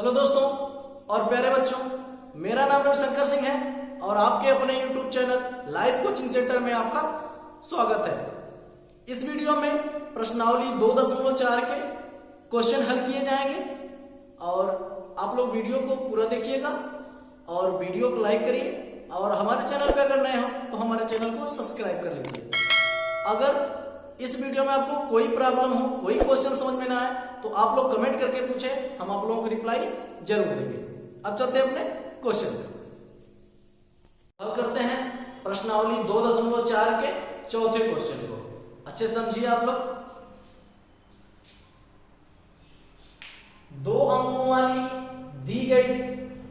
Hello दोस्तों और प्यारे बच्चों, मेरा नाम रविशंकर सिंह है और आपके अपने YouTube channel live coaching centre में आपका स्वागत है। इस वीडियो में प्रश्नावली 2.4 के क्वेश्चन हल किए जाएंगे और आप लोग वीडियो को पूरा देखिएगा और वीडियो को लाइक करिए और हमारे चैनल पे अगर नए हो तो हमारे चैनल को सब्सक्राइब कर लीजिए। अगर इस वीडियो में आपको कोई प्रॉब्लम हो, कोई क्वेश्चन समझ में ना आए तो आप लोग कमेंट करके पूछें, हम आप लोगों को रिप्लाई जरूर देंगे। अब चलते हैं अपने क्वेश्चन पे। हल करते हैं प्रश्नावली 2.4 के चौथे क्वेश्चन को। अच्छे समझिए आप लोग। दो अंकों वाली दी गई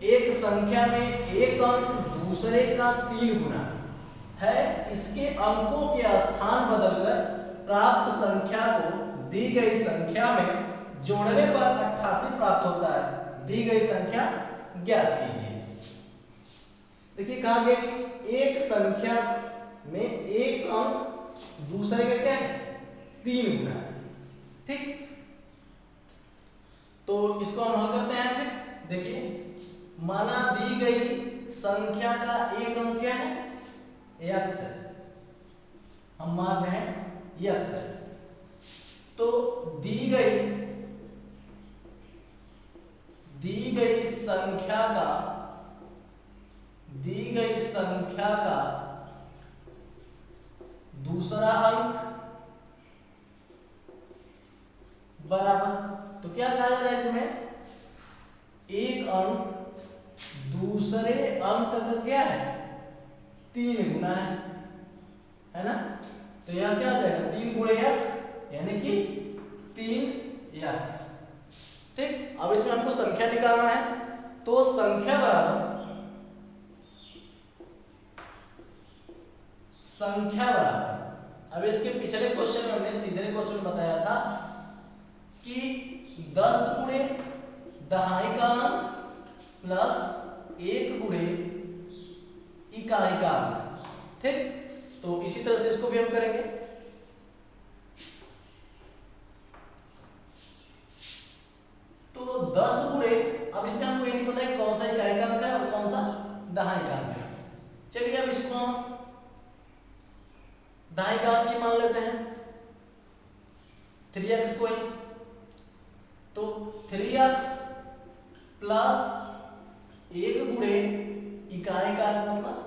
एक संख्या में एक अंक दूसरे का 3 गुना है, इसके अंकों के स्थान बदलकर प्राप्त संख्या को दी गई संख्या में जोड़ने पर 88 प्राप्त होता है। दी गई संख्या ज्ञात कीजिए। देखिए कहा गया कि एक संख्या में एक अंक दूसरे का क्या है, 3 गुना है। ठीक, तो इसको हम हल करते हैं। फिर देखिए, माना दी गई संख्या का एक अंक क्या है, x है। हम मान रहे हैं x है। तो दी गई संख्या का दूसरा अंक बराबर, तो क्या कहा जा रहा है इसमें, एक अंक दूसरे अंक का क्या है, 3 गुना है ना। तो यह क्या आ जाएगा, 3 गुणे x यानी कि 3x। ठीक, अब इसमें हमको संख्या निकालना है, तो संख्या बराबर अब इसके पिछले क्वेश्चन में हमने तीसरे क्वेश्चन में बताया था कि 10 गुणे दहाई का अंक प्लस 1 गुणे इकाई का अंक। ठीक, तो इसी तरह से इसको भी हम करेंगे। तो 10 गुणे, अब इसमें हमको ये नहीं पता है कौन सा इकाई का अंक है और कौन सा दहाई का अंक है। चलिए अब इसको हम दाएं का अंक ही मान लेते हैं, 3x को ही। तो 3x प्लस 1 गुणे इकाई का अंक मतलब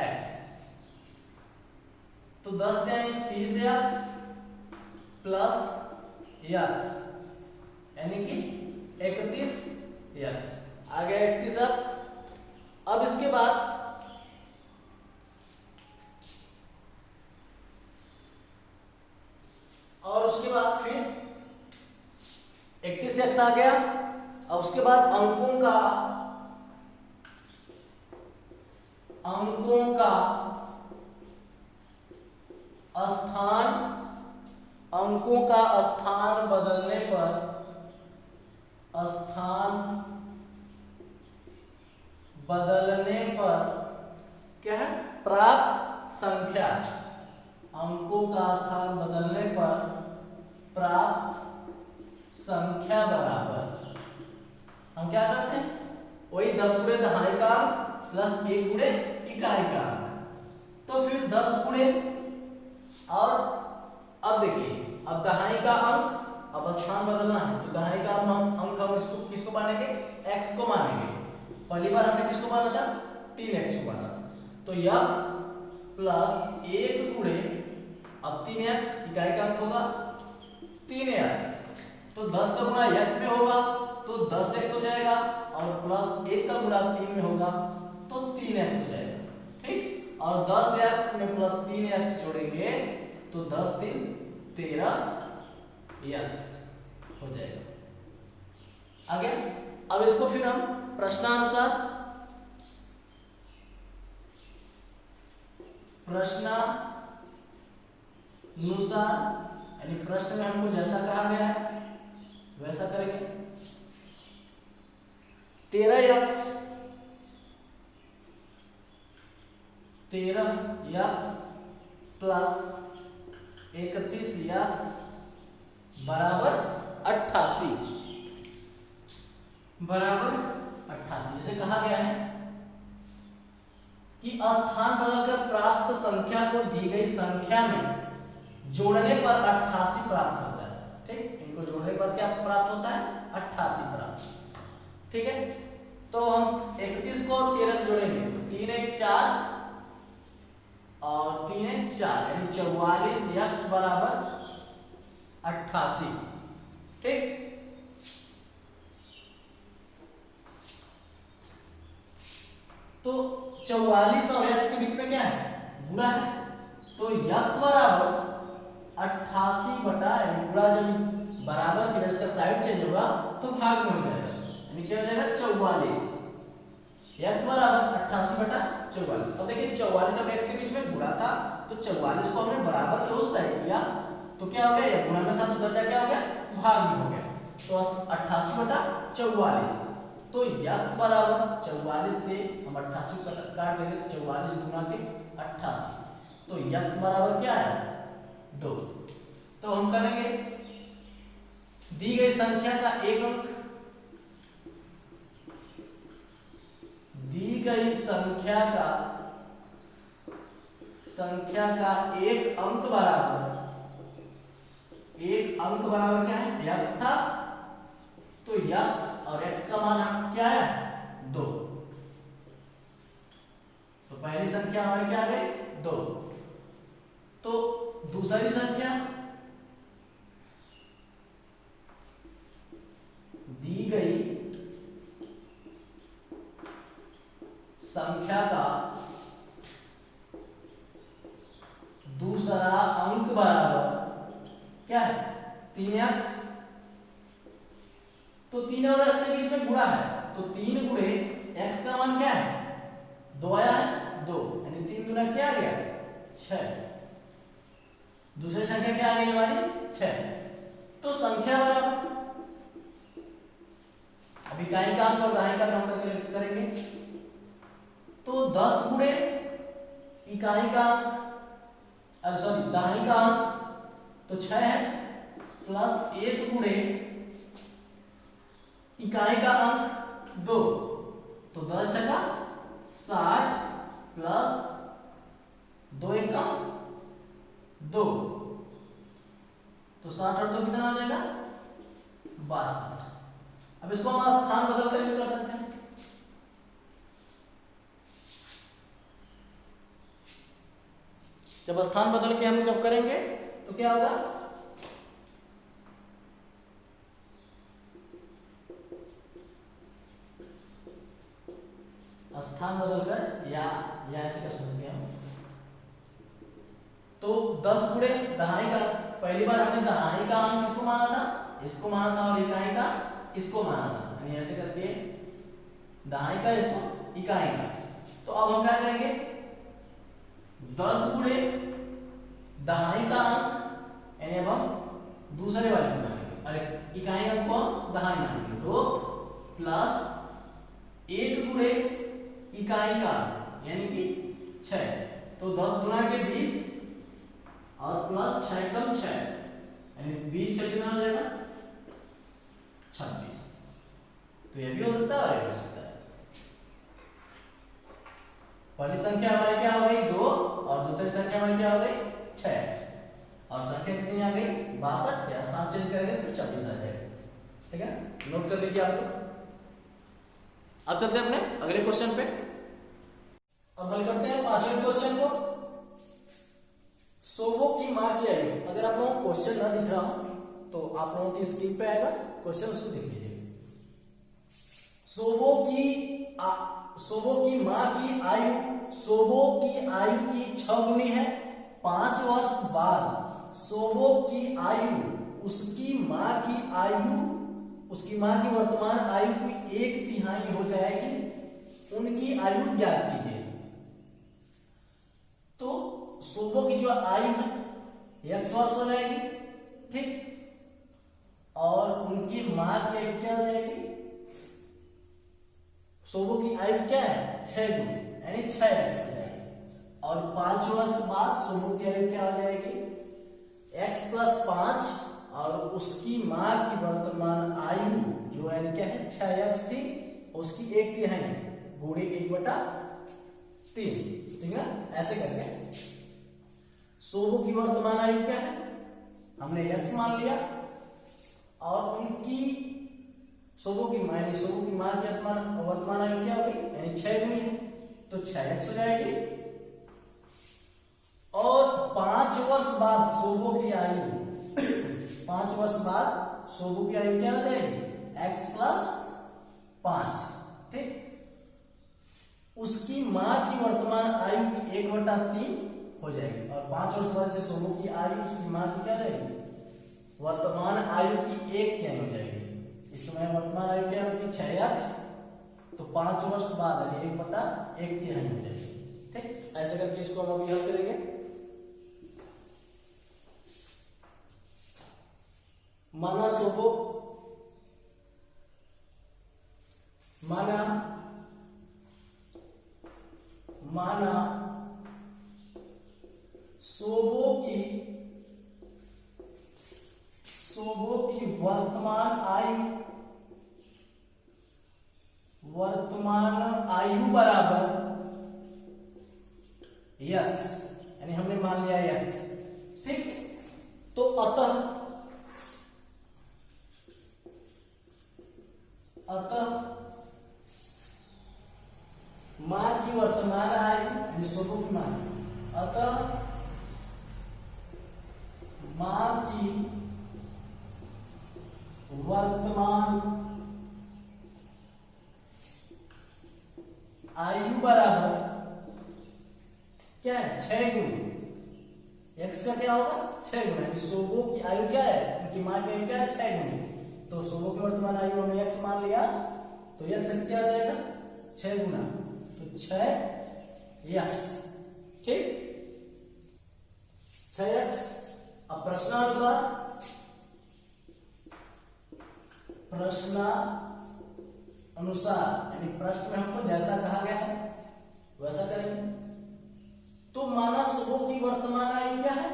x, तो 10 का 30x प्लस x यानी कि 31x आ गया, 31x। अब इसके बाद और उसके बाद फिर 31x आ गया। अब उसके बाद अंकों का स्थान बदलने पर क्या है, प्राप्त संख्या, अंकों का स्थान बदलने पर प्राप्त संख्या बराबर, हम क्या करते हैं, वही 10 गुणे दहाई का अंक प्लस 1 गुणे इकाई का अंक। तो फिर 10 गुणे, और अब देखिए, अब दहाई का अंक, अब स्थान बदलना है तो दहाई का अंक हम इसको किसको मानेंगे, x को मानेंगे। पहली बार हमने किसको माना था, 3x को माना था। तो x प्लस 1 गुणे, अब 3x इकाई का अंक होगा 3x, तो 10 का गुणा x में होगा तो 10x हो जाएगा, और प्लस 1 का गुणा 3 में होगा तो 3x हो जाएगा। ठीक, और 10x में प्लस 3x जोड़ेंगे तो 10 3 13x हो जाएगा। आगे अब इसको फिर हम प्रश्नानुसार यानी प्रश्न में हमको जैसा कहा गया है वैसा करेंगे। 13x प्लस 31x बराबर 88। बराबर 88। जैसे कहा गया है कि स्थान बदलकर प्राप्त संख्या को दी गई संख्या में जोड़ने पर 88 प्राप्त होता है। ठीक, इनको जोड़ने पर क्या प्राप्त होता है? 88 प्राप्त। ठीक है, तो हम 31 को और 13 को जोड़ेंगे तो 3 1 4 और 3 1 4 यानी 44 x बराबर 88। ठीक, तो 44 और x के बीच में क्या है? गुणा है, तो x बराबर 88 बटा गुणा, जब बराबर की इसका साइड चेंज होगा तो भाग में हो जाएगा, यानी क्या हो जाएगा? 44। x बराबर 88 बटा 44। अब देखिए 44 और x के बीच में गुणा था, तो 44 को हमने बराबर के उस साइड किया तो क्या हो गया? ये गुणा में था तो दर्जा क्या हो गया? भाग में हो गया। तो 88 बटा 44, तो x बराबर 44 से हम 88 को काट देंगे तो 44 गुना के 88, तो x बराबर क्या है? 2। तो हम करेंगे दी गई संख्या का एक अंक, दी गई संख्या का एक अंक बराबर, एक अंक बराबर क्या है? x था, तो x और x का मान क्या है? 2। तो पहली संख्या हमारी क्या आ गई? 2। तो दूसरी संख्या दी गई संख्या का दूसरा अंक बराबर क्या है? 3x। तो 3 और x के बीच में गुणा है, तो 3 गुणे x का मान क्या है? 2 आया है, 2 यानी 3 गुना क्या आ गया? 6। दूसरी संख्या क्या आ गई हमारी? 6। तो संख्या बराबर, अभी इकाई का अंक और दहाई का अंक करेंगे, तो 10 गुणे इकाई का अंक, सॉरी दहाई का अंक तो 6 है, प्लस 1 गुणे इकाई का अंक 2, तो 10 का 60 प्लस 2 एकम 2, तो 60 और 2 कितना हो जाएगा? 62। अब इसको हम स्थान बदल कर भी कर सकते हैं। जब स्थान बदल के हम जब करेंगे तो क्या होगा? स्थान बदलकर या ऐसे कर सकते हैं हम। तो 10 गुणे दहाई का, पहली बार हमने दहाई का अंक किसको माना था? इसको माना था, और इकाई का इसको माना था, यानी ऐसे करके दहाई का इसको, इकाई का। तो अब हम क्या करेंगे? 10 गुणे दहाई का अंक, यानी अब हम दूसरे वाले को मानेंगे, और इकाई अंक को हम दहाई मानेंगे, तो प्लस 1 गुणे इकाई का यानी कि 6, तो 10 गुना के 20 और प्लस 6 कम 6, यानी 20 से कितना हो जाएगा? 26। तो ये भी हो सकता है और ये भी हो सकता है। पहली संख्या हमारी क्या हो गई? 2, और दूसरी संख्या हमारी क्या हो गई? 6, और संख्या कितनी आ गई? 62। या स्थान चेंज करेंगे तो 26 आ जाएगा। ठीक है, नोट कर लीजिए आप लोग। अब चलते हैं अपने अगले क्वेश्चन पे। अब हल करते हैं 5वें क्वेश्चन को। सोबो की मां की आयु, अगर आप लोगों को क्वेश्चन ना दिख रहा हो तो आप लोगों की स्क्रीन पे आएगा क्वेश्चन, उसको देख लीजिए। सोबो की मां की आयु, सोबो की आयु की 6 गुनी है। 5 वर्ष बाद सोबो की आयु उसकी मां की आयु, उसकी मां की वर्तमान आयु की 1/3 हो जाएगी। उनकी आयु ज्ञात कीजिए। तो सोबो की जो आयु है 100 वर्ष हो जाएगी, ठीक, और उनकी मां की आयु क्या हो जाएगी? सोबो की आयु क्या है? 6 गुनी, यानी 6x हो जाएगी। और 5 वर्ष बाद सोबो की आयु क्या हो जाएगी? x + 5, और उसकी मां की वर्तमान आयु जो n क्या है 6x थी उसकी 1/3 गुणे 1/3, ठीक है ना। ऐसे करके शोभू की वर्तमान आयु क्या है, हमने x मान लिया और उनकी शोभू की मां की वर्तमान आयु क्या होगी, यानी 6 गुनी है तो 6x हो जाएगी। और 5 वर्ष बाद शोभू की आयु 5 वर्ष बाद शोभू की आयु क्या हो जाएगी, x + 5, ठीक। उसकी मां की वर्तमान आयु की 1/3 हो जाएगी और 5 वर्ष बाद से शोभू की आयु उसकी मां की क्या रहेगी, वर्तमान आयु की 1/3 हो जाएगी। इस समय वर्तमान आयु क्या होगी 6x, तो 5 वर्ष बाद यानी 1/1/3 हो जाएगी, ठीक। ऐसे करके इसको हम अभी हल करेंगे। माना शोभू की वर्तमान आयु बराबर x, यानी हमने मान लिया x, ठीक। तो अतः मां की वर्तमान आयु यानी शोभू की मां, अतः मां की वर्तमान आयु बराबर क्या है 6 गुनी x का क्या होगा 6 गुना, यानी शोभू की आयु क्या है, उनकी मां की आयु क्या है 6 गुनी, तो शोभू की वर्तमान आयु हमने x मान लिया तो x क्या हो जाएगा 6 गुना, तो 6x, ठीक 6x। अब प्रश्नानुसार यानी प्रश्न में हमको जैसा कहा गया है वैसा करेंगे। तो माना शोभू की वर्तमान आयु क्या है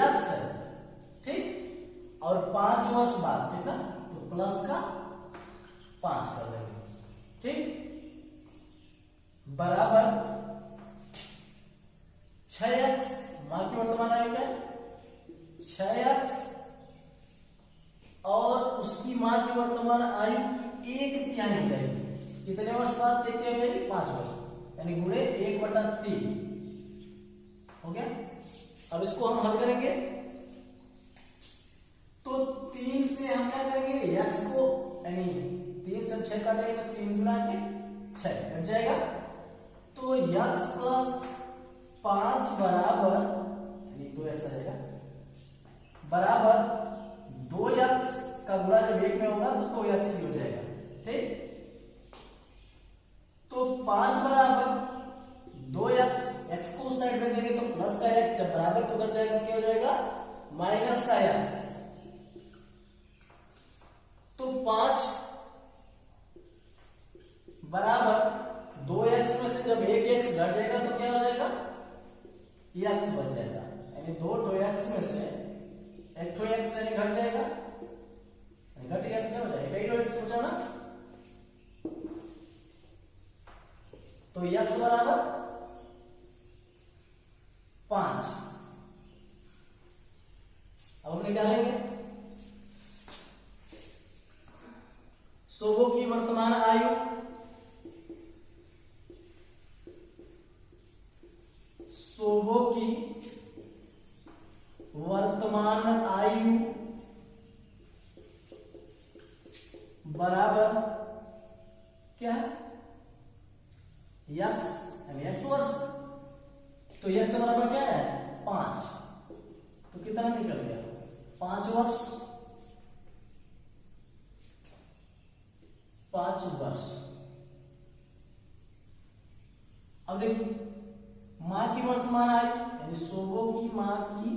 x है, ठीक। और 5 वर्ष बाद, ठीक है, तो प्लस का 5 कर देंगे, ठीक, बराबर 6x, मां की वर्तमान आयु क्या है 6x, और उसकी मां की वर्तमान आयु की 1/3 हो जाएगी। कितने वर्ष बाद 1/3 हो जाएगी 5 वर्ष, यानी गुणे 1/3 हो गया। अब इसको हम हल करेंगे तो 3 से हम क्या करेंगे x को, यानी 3 से 6 काटेंगे तो 3 गुना के 6 कट जाएगा, तो x + 5 बराबर, यानी 2x आ जाएगा, बराबर 2x का गुणा जब 1 में होगा तो 2x ही हो जाएगा, ठीक। तो 5 बराबर 2x, x को उस साइड में देंगे तो प्लस का x, जब बराबर को उधर जाएगा तो क्या हो जाएगा माइनस का x, तो 5 बराबर 2x में से जब 1x घट जाएगा तो क्या हो जाएगा x बच जाएगा, यानी 2x में से 1x यानी घट जाएगा, घटेगा तो क्या हो जाएगा 2x बचा ना, तो x बराबर 5। अब हम निकालेंगे शोभू की वर्तमान आयु, शोभू की वर्तमान आयु बराबर क्या है x, यानी x वर्ष, तो x बराबर क्या है 5, तो कितना निकल गया 5 वर्ष, 5 वर्ष। अब देखिए मां की वर्तमान आयु, यानी शोभू की मां की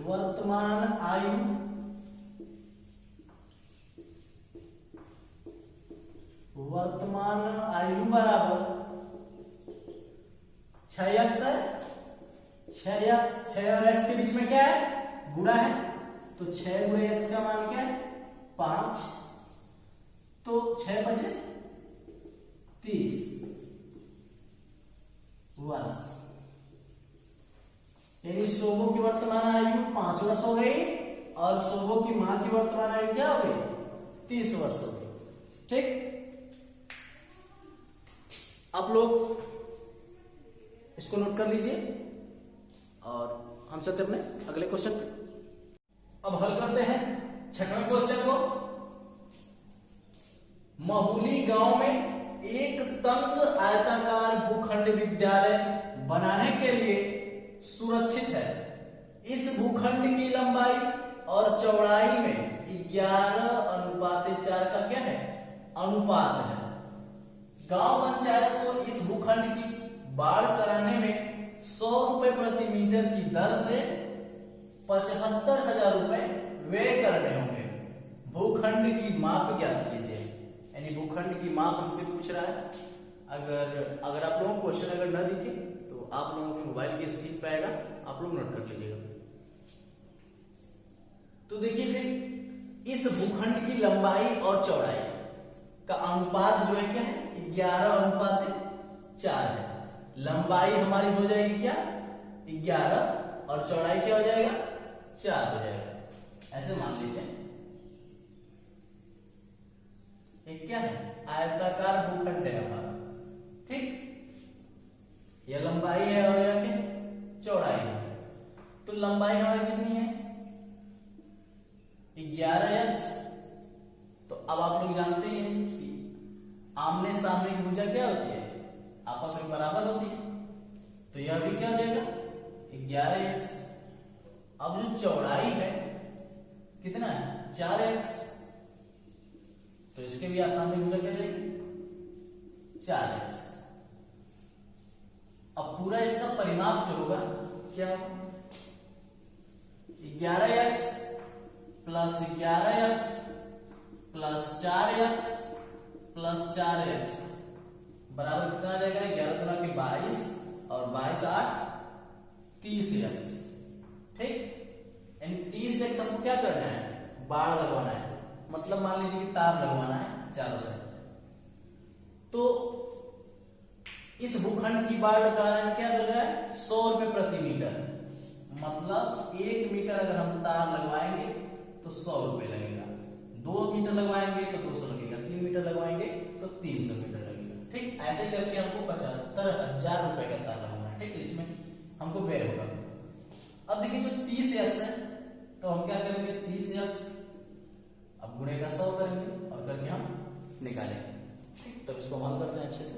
वर्तमान आयु बराबर 6x है, 6 और x के बीच में क्या है गुणा है, तो 6 गुणे x का मान क्या है 5, तो 6 बचे 30 वर्ष। यानी सोबो की वर्तमान आयु 5 वर्ष हो गई और सोबो की मां की वर्तमान आयु क्या हो गई? 30 वर्ष हो गई। ठीक, आप लोग इसको नोट कर लीजिए और हम चलते अपने अगले क्वेश्चन पे। अब हल करते हैं 6वें क्वेश्चन को। महुली गांव में एक तंग आयताकार भूखंड विद्यालय बनाने के लिए सुरक्षित है। इस भूखंड की लंबाई और चौड़ाई में 11:4 का क्या है? अनुपात है। गांव पंचायत को इस भूखंड की बाढ़ कराने में 100 रुपए प्रति मीटर की दर से 75,000 रुपए व्यय करने होंगे। भूखंड की माप ज्ञात कीजिए। यानी भूखंड की माप हमसे पूछ रहा है। अगर आप लोगों को क्वेश्चन अगर न दिखे तो आप लोगों के मोबाइल की स्क्रीन पे आएगा, आप लोग नोट कर लीजिएगा। तो देखिए फिर इस भूखंड की लंबाई और चौड़ाई का अनुपात जो है क्या है? 11:4 है। लंबाई हमारी हो जाएगी क्या? 11 और चौड़ाई क्या हो जाएगा? 4 हो जाएगा। ऐसे मान लीजिए एक क्या है? आयताकार भूखंड है हमारा। ठीक, यह लंबाई है और यह क्या? चौड़ाई है। तो लंबाई हमारी कितनी है? 11x। तो अब आप लोग जानते हैं कि आमने सामने की भुजा क्या होती है? आपस में बराबर होती है। तो यह भी क्या हो जाएगा? 11x। अब जो चौड़ाई है कितना है? 4x। तो इसके भी सामने भुजा क्या जाएगी? 4x। अब पूरा इसका परिमाप जो होगा क्या होगा? 11x plus 11x plus 4x plus 4x बराबर कितना आ जाएगा? 11 × 22 और 22 8 30x। ठीक, यानी 30x हमको क्या करना है? बाड़ लगवाना है। मतलब मान लीजिए कि तार लगवाना है चारों साइड। तो इस भूखंड की बाढ़ का क्या लगा है? 100 रुपए प्रति मीटर। मतलब 1 मीटर अगर हम तार लगवाएंगे तो 100 रुपए लगेगा। 2 मीटर लगवाएंगे तो 200 लगेगा। 3 मीटर लगवाएंगे तो 300 मीटर लगेगा। ठीक, ऐसे करके हमको 75,000 रुपए का तार लगवाना है। ठीक, इसमें हमको व्यय होगा। अब देखिए जो 30x है तो हम क्या करेंगे? 30x अब गुणे का 100 करेंगे और करके हम निकालेंगे। ठीक, तो इसको हल करते हैं अच्छे से।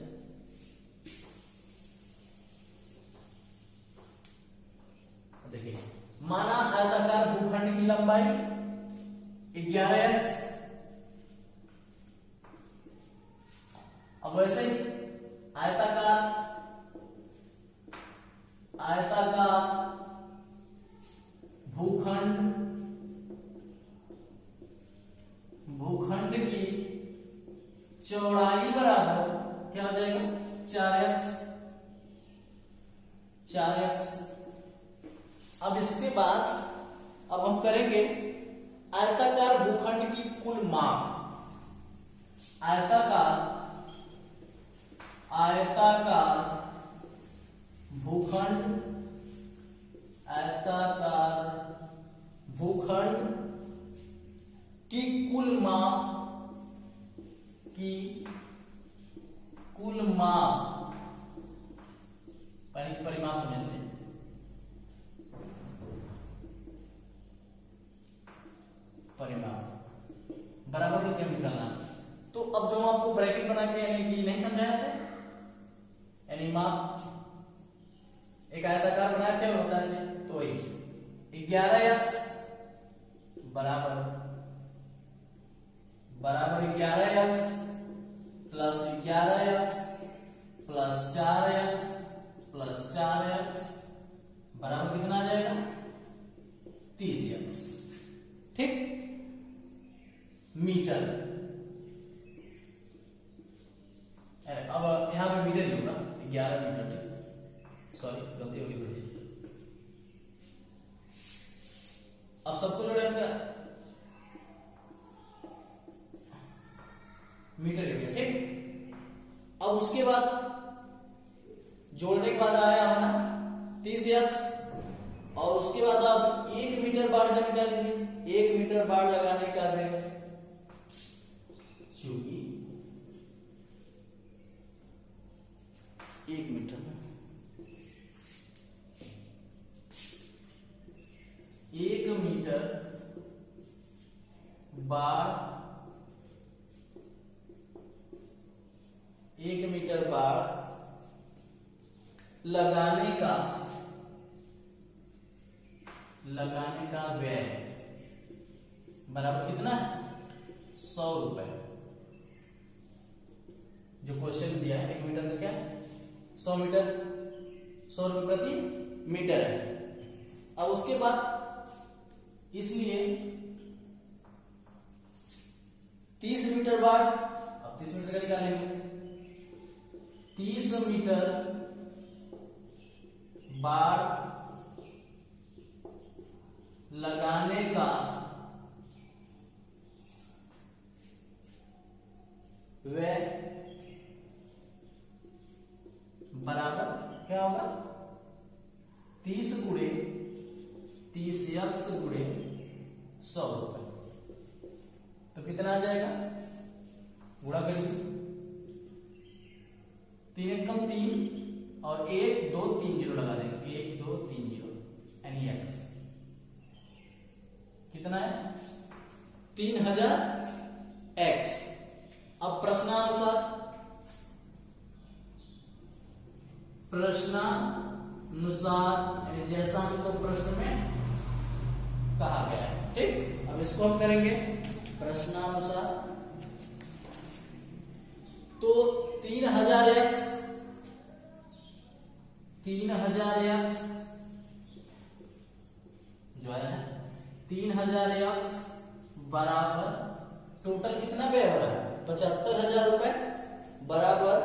देखिए, माना आयताकार भूखंड की लंबाई 11x। अब वैसे ही आयताकार भूखंड की चौड़ाई बराबर क्या हो जाएगा? 4x। अब इसके बाद अब हम करेंगे आयताकार भूखंड की कुल माप। आयताकार भूखंड की कुल माप परिमाप समझते हैं। परिमाप बराबर करके निकालना। तो अब जो आपको ब्रैकेट बना के यानी कि नहीं समझाया थे, यानी माप एक आयताकार बनाए थे होता है तो 11x बराबर 11x plus 11x plus 4x plus 4x बराबर कितना आ जाएगा? 30x। ठीक, मीटर। अब यहां पे मीटर ही होगा, 11 मीटर। सॉरी, गलती होगी थोड़ी सी। अब सबको जोड़े हम क्या? जोड़ने के बाद आया हमारा 30x, और उसके बाद आप 1 मीटर बाड़ का निकालेंगे। 1 मीटर बाड़ लगाने का व्यय, चूंकि 1 मीटर में 1 मीटर बाड़, 1 मीटर बाड़ लगाने का व्यय बराबर कितना? 100 रुपए। जो क्वेश्चन दिया है 1 मीटर का क्या 100 मीटर, 100 रुपए प्रति मीटर है। अब उसके बाद इसलिए 30 मीटर बाड़, अब 30 मीटर का निकालेंगे। 30 मीटर बाड़ लगाने का व्यय बराबर क्या होगा? 30 गुणे 30x गुणे 100 रुपए। तो कितना आ जाएगा? गुणा करेंगे, 3 एकम 3 और 1 2 3 जीरो लगा देंगे, 1 2 3 जीरो यानी x कितना है? 3000x। अब प्रश्नानुसार यानी जैसा हमको प्रश्न में कहा गया है, ठीक। अब इसको हम करेंगे प्रश्नानुसार। तो 3000x जो है 3000x बराबर टोटल कितना व्यय हो रहा है? 75,000 रुपए बराबर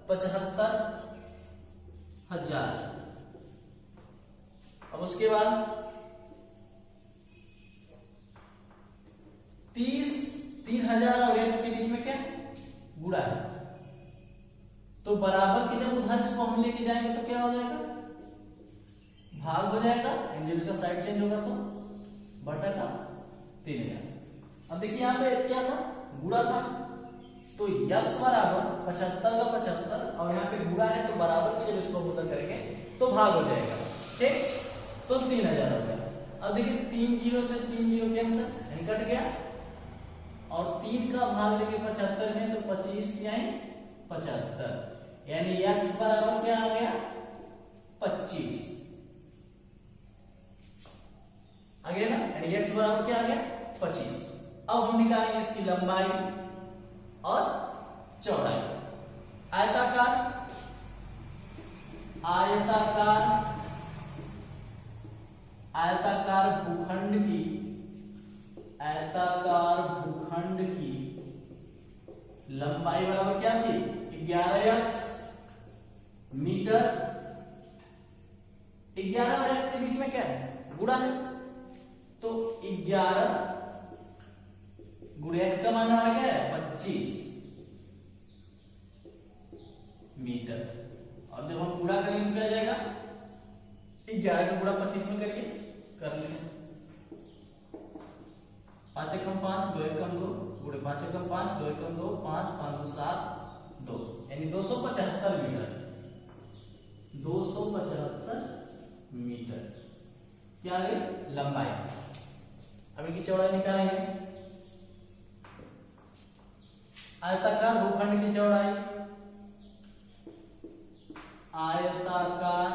75,000। अब उसके बाद 3000 और x के बीच में क्या गुणा है, तो बराबर के जब उधर इसको हम लेके जाएंगे तो क्या हो जाएगा? भाग हो जाएगा, जब इसका साइड चेंज होगा तो बटा का 3000। अब देखिए यहाँ पे क्या था? गुणा था, तो x बराबर 75 का 75 और यहाँ पे गुणा है, तो बराबर के जब इसको उधर करेंगे तो भाग हो जाएगा, ठीक। तो 3000 हो गया। अब देखिए 3 जीरो से 3 जीरो कैंसिल यानी कट गया, और 3 का भाग देंगे 75 में तो 25 यानी 75, यानी x बराबर क्या आ गया? 25 आ गया ना, यानी x बराबर क्या आ गया? 25। अब हम निकालेंगे इसकी लंबाई और चौड़ाई। आयताकार भूखंड की लंबाई बराबर क्या थी? 11x metre. 11 और x के बीच में क्या है? गुणा है, तो 11 गुणे x का मान हमारा क्या है? 25 मीटर। और जब हम गुणा करेंगे तो क्या जाएगा? 11 का गुणा 25 में करिए, कर लेंगे। 5 एकम 5 2 एकम 2 गुणे 5 एकम 5 2 एकम 2 5 5 2 7 2 यानी 275 मीटर। 275 मीटर क्या है? लंबाई। अब इनकी चौड़ाई निकालेंगे। आयताकार भूखंड की चौड़ाई, आयताकार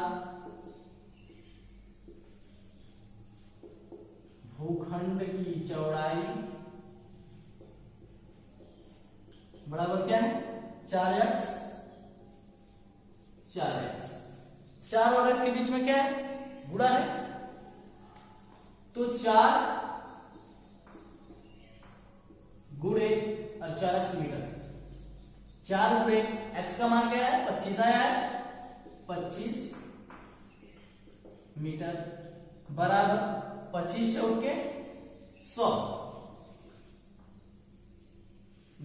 भूखंड की चौड़ाई बराबर क्या है? 4x 4 और x के बीच में क्या है? गुणा है, तो 4 गुणे और 4x मीटर। 4 गुणे x का मान क्या है? 25 आया है, 25 मीटर बराबर 25 चौक के 100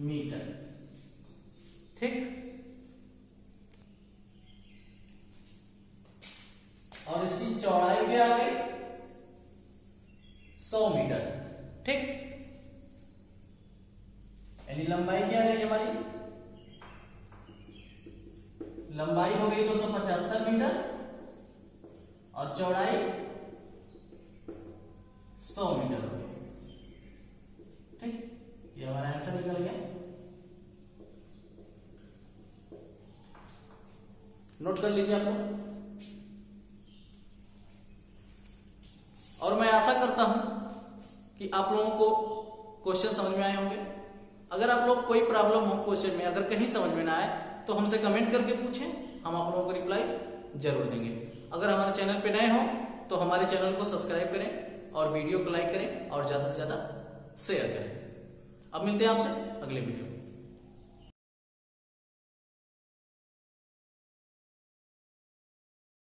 मीटर, ठीक। और चौड़ाई 100 मीटर होगी। ठीक, ये हमारा आंसर निकल गया। नोट कर लीजिए आप लोग। और मैं आशा करता हूं कि आप लोगों को क्वेश्चन समझ में आए होंगे। अगर आप लोग कोई प्रॉब्लम हो क्वेश्चन में, अगर कहीं समझ में ना आए तो हमसे कमेंट करके पूछें, हम आप लोगों को रिप्लाई जरूर देंगे। अगर हमारे चैनल पे नए हो तो हमारे चैनल को सब्सक्राइब करें और वीडियो को लाइक करें और ज्यादा से ज्यादा शेयर करें। अब मिलते हैं आपसे अगले वीडियो में।